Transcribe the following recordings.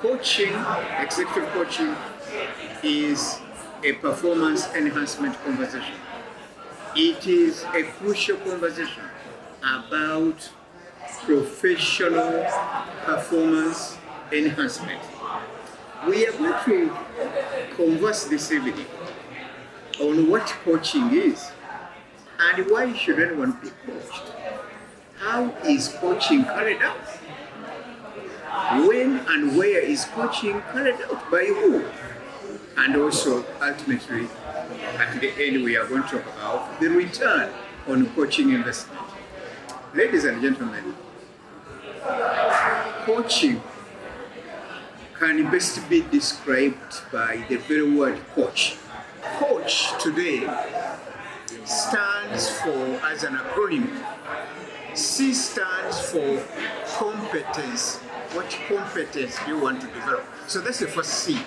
Coaching, executive coaching, is a performance enhancement conversation. It is a crucial conversation about professional performance enhancement. We are going to converse this evening on what coaching is and why should anyone be coached. How is coaching carried out? When and where is coaching carried out? By who? And also, ultimately, at the end, we are going to talk about the return on coaching investment. Ladies and gentlemen, coaching can best be described by the very word coach. Coach today stands for, as an acronym, C stands for competence. What competence do you want to develop? So that's the first C.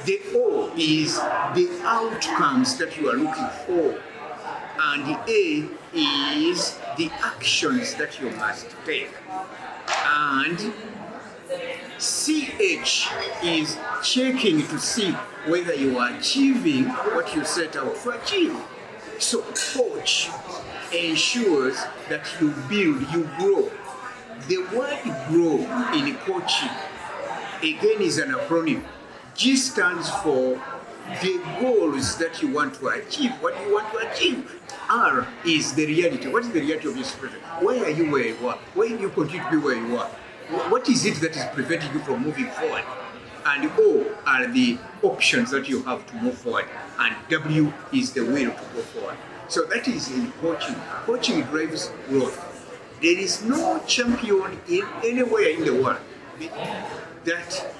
The O is the outcomes that you are looking for. And the A is the actions that you must take. And CH is checking to see whether you are achieving what you set out to achieve. So coach ensures that you build, you grow. The word grow in coaching, again, is an acronym. G stands for the goals that you want to achieve, what you want to achieve. R is the reality. What is the reality of your situation? Why are you where you are? Why do you continue to be where you are? What is it that is preventing you from moving forward? And O are the options that you have to move forward. And W is the will to go forward. So that is in coaching. Coaching drives growth. There is no champion in anywhere in the world that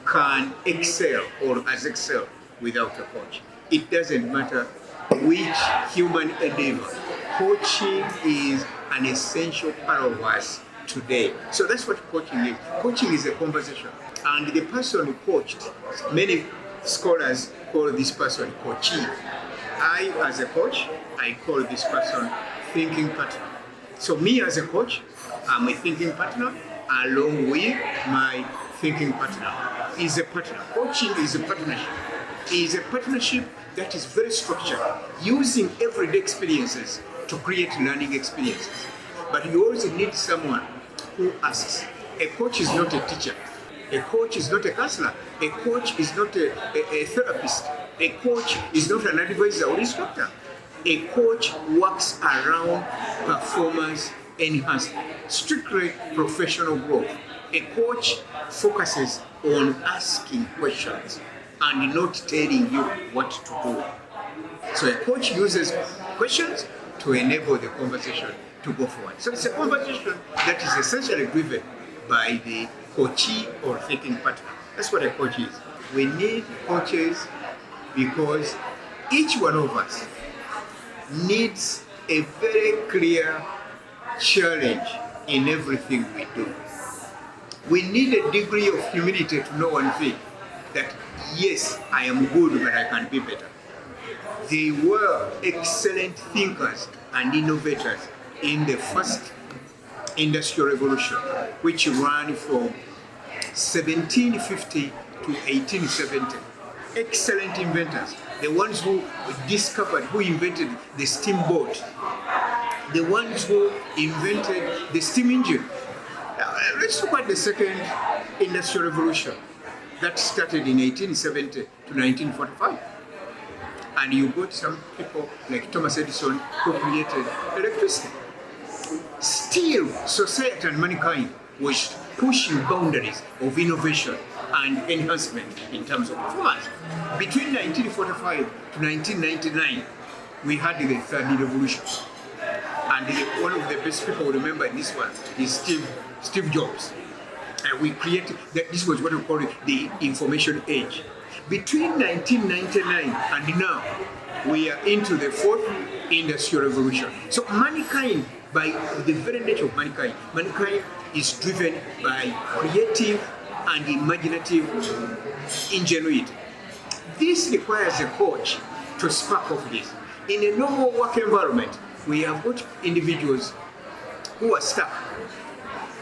can excel or has excelled without a coach. It doesn't matter which human endeavor. Coaching is an essential part of us today. So that's what coaching is. Coaching is a conversation. And the person who coached, many scholars call this person coachee. I, as a coach, I call this person thinking partner. So me as a coach, I'm a thinking partner, along with my thinking partner. Is a partner. Coaching is a partnership. It is a partnership that is very structured, using everyday experiences to create learning experiences. But you also need someone who asks. A coach is not a teacher. A coach is not a counselor. A coach is not a therapist. A coach is not an advisor or instructor. A coach works around performance enhancement, strictly professional growth. A coach focuses on asking questions and not telling you what to do. So a coach uses questions to enable the conversation to go forward. So it's a conversation that is essentially driven by the coachee or thinking partner. That's what a coach is. We need coaches because each one of us needs a very clear challenge in everything we do. We need a degree of humility to know one thing, that yes, I am good, but I can be better. They were excellent thinkers and innovators in the first industrial revolution, which ran from 1750 to 1870. Excellent inventors. The ones who discovered, who invented the steamboat, the ones who invented the steam engine. Let's look at the second industrial revolution that started in 1870 to 1945. And you got some people like Thomas Edison who created electricity. Still, society and mankind was pushing boundaries of innovation and enhancement in terms of performance. Between 1945 to 1999, we had the third revolution. And one of the best people who remember this one is Steve Jobs. And we created, this was what we call the information age. Between 1999 and now, we are into the fourth industrial revolution. So mankind, by the very nature of mankind is driven by creative and imaginative ingenuity. This requires a coach to spark off this. In a normal work environment, we have got individuals who are stuck.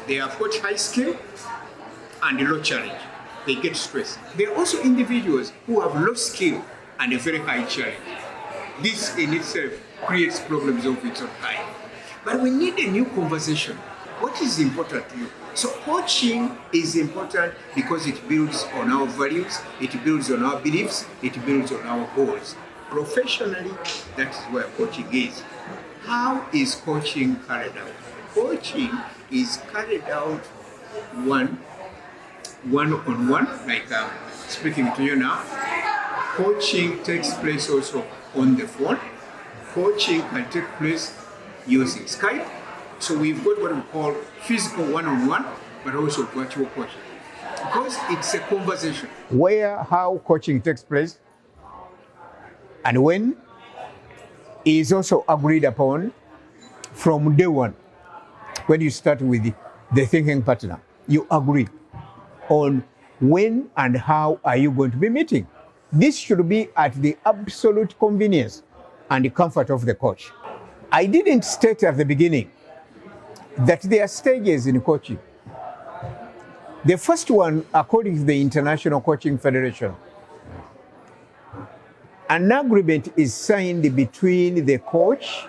They have got high skill and low challenge. they get stressed. There are also individuals who have low skill and a very high challenge. This in itself creates problems of its own kind. But we need a new conversation. What is important to you? So coaching is important because it builds on our values, it builds on our beliefs, it builds on our goals. Professionally, that is where coaching is. How is coaching carried out? Coaching is carried out one-on-one, like I'm speaking to you now. Coaching takes place also on the phone. Coaching can take place using Skype. So we've got what we call physical one-on-one, but also virtual coaching. Because it's a conversation. Where, how coaching takes place and when is also agreed upon from day one. When you start with the thinking partner, you agree on when and how are you going to be meeting. This should be at the absolute convenience and the comfort of the coach. I didn't state at the beginning that there are stages in coaching. The first one, according to the International Coaching Federation, an agreement is signed between the coach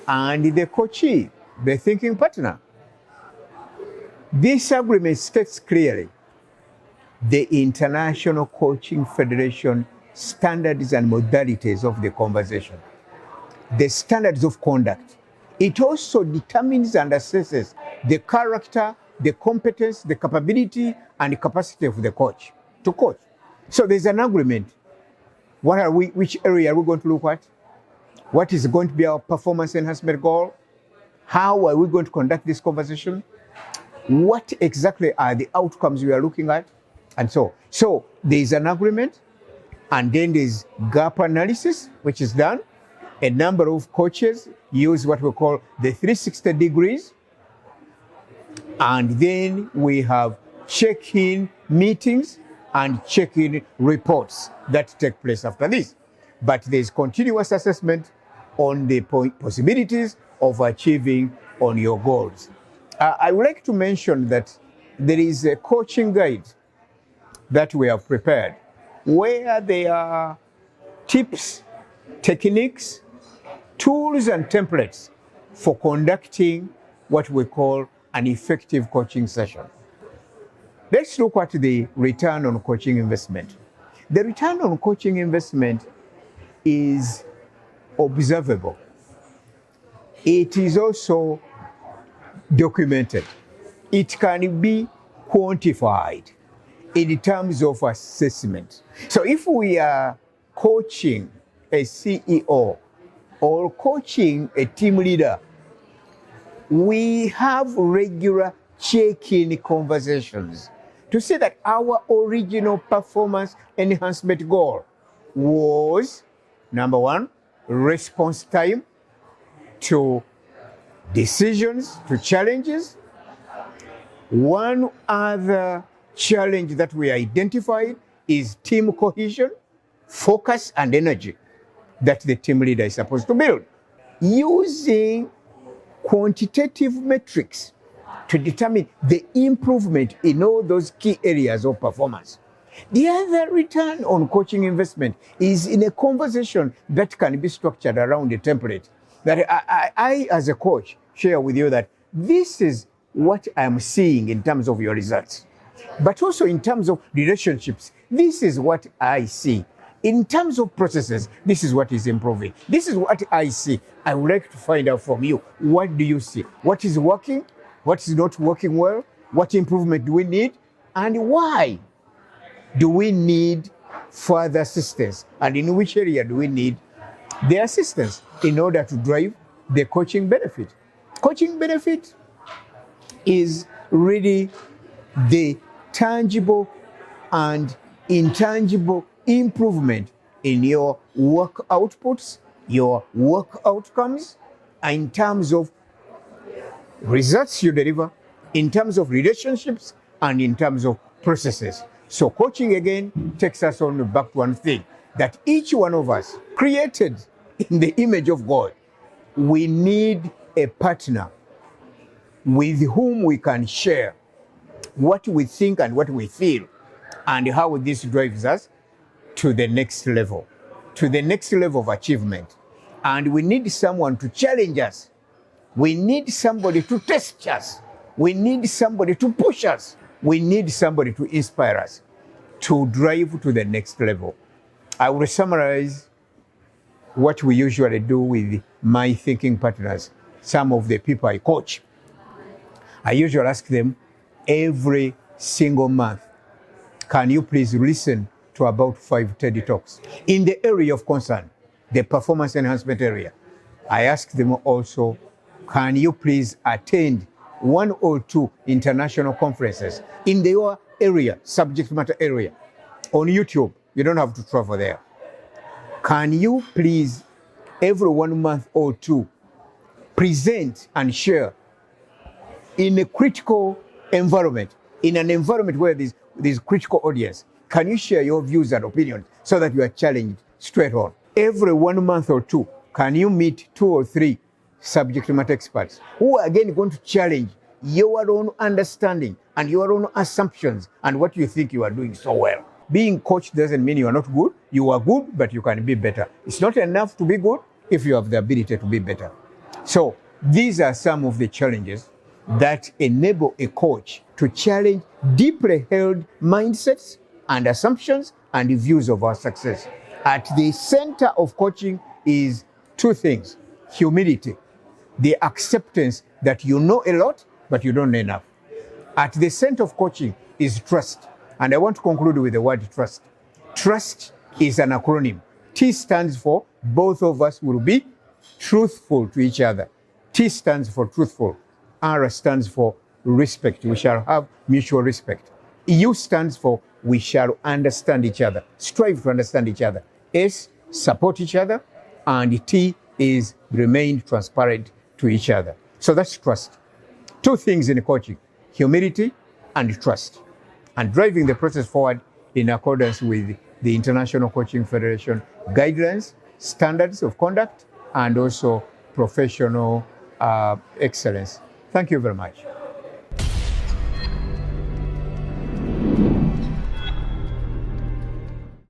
and the coachee, the thinking partner. This agreement states clearly the International Coaching Federation standards and modalities of the conversation, the standards of conduct. It also determines and assesses the character, the competence, the capability, and the capacity of the coach to coach. So there's an agreement. Which area are we going to look at? What is going to be our performance enhancement goal? How are we going to conduct this conversation? What exactly are the outcomes we are looking at? And so there's an agreement, and then there's gap analysis, which is done. A number of coaches use what we call the 360 degrees. And then we have check-in meetings and check-in reports that take place after this. But there's continuous assessment on the possibilities of achieving on your goals. I would like to mention that there is a coaching guide that we have prepared where there are tips, techniques, tools and templates for conducting what we call an effective coaching session. Let's look at the return on coaching investment. The return on coaching investment is observable. It is also documented. It can be quantified in terms of assessment. So if we are coaching a CEO or coaching a team leader, we have regular check-in conversations to say that our original performance enhancement goal was, number one, response time to decisions, to challenges. One other challenge that we identified is team cohesion, focus, and energy that the team leader is supposed to build. Using quantitative metrics to determine the improvement in all those key areas of performance. The other return on coaching investment is in a conversation that can be structured around a template that I as a coach, share with you that this is what I'm seeing in terms of your results. But also in terms of relationships, this is what I see. In terms of processes, this is what is improving. This is what I see. I would like to find out from you, what do you see? What is working? What is not working well? What improvement do we need? And why do we need further assistance? And in which area do we need the assistance in order to drive the coaching benefit? Coaching benefit is really the tangible and intangible improvement in your work outputs, your work outcomes, in terms of results you deliver, in terms of relationships, and in terms of processes. So coaching again takes us on back to one thing, that each one of us created in the image of God, we need a partner with whom we can share what we think and what we feel and how this drives us to the next level of achievement. And we need someone to challenge us. We need somebody to test us. We need somebody to push us. We need somebody to inspire us to drive to the next level. I will summarize what we usually do with my thinking partners, some of the people I coach. I usually ask them every single month, can you please listen to about 5 TED Talks? In the area of concern, the performance enhancement area, I ask them also, can you please attend 1 or 2 international conferences in your area, subject matter area, on YouTube? You don't have to travel there. Can you please, every 1 month or 2, present and share in a critical environment, in an environment where there's critical audience? Can you share your views and opinions so that you are challenged straight on? Every 1 month or 2, can you meet 2 or 3 subject matter experts who are again going to challenge your own understanding and your own assumptions and what you think you are doing so well? Being coached doesn't mean you are not good. You are good, but you can be better. It's not enough to be good if you have the ability to be better. So these are some of the challenges that enable a coach to challenge deeply held mindsets and assumptions and views of our success. At the center of coaching is 2 things: humility, the acceptance that you know a lot, but you don't know enough. At the center of coaching is trust. And I want to conclude with the word trust. Trust is an acronym. T stands for both of us will be truthful to each other. T stands for truthful. R stands for respect. We shall have mutual respect. U stands for we shall understand each other, strive to understand each other. S, support each other. And T is remain transparent to each other. So that's trust. 2 things in coaching: humility and trust. And driving the process forward in accordance with the International Coaching Federation guidelines, standards of conduct, and also professional excellence. Thank you very much.